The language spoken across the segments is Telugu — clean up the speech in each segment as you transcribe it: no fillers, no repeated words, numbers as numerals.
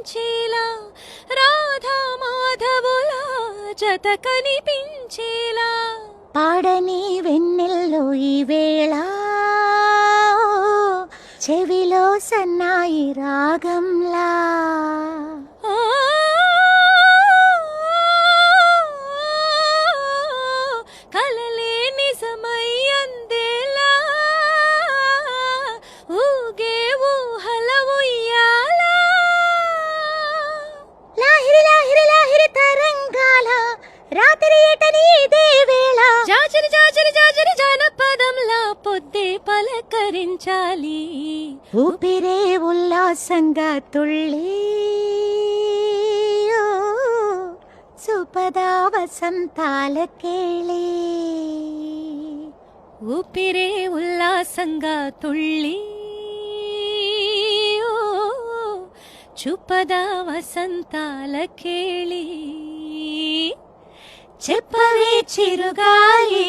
కనిపించేలా రాధా మాధవులా జత కనిపించేలా పాడని వెన్నెల్లో ఈ వేళ చెవిలో సన్నాయి రాగంలా కలలే నిజమై అందేలా ఊగే ఊహల ఉయ్యాలా లాహిరి లాహిరి లాహిరి తరంగాల రాత్రి ఏటని ఇదే వేళ జాజరి జాజరి జాజరి జానపదంలా పొద్దే పలకరించాలి ఊపిరే ఉల్లాసంగా తుళ్ళి సుపదా వసంతాల కేళి ఊపిరే ఉల్లాసంగా తుళ్ళి చుపదా వసంతాల కేళి చెప్పవే చిరుగాలి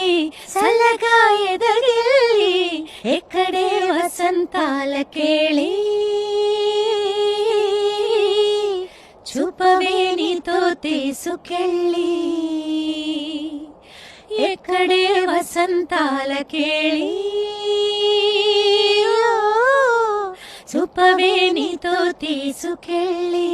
సల్లగా ఎదగిల్లి ఎక్కడే వసంతాల కేళి చూపవే నీతో తీసుకెళ్ళి ఎక్కడే వసంతాల కేళి చూపవే నీతో తీసుకెళ్ళి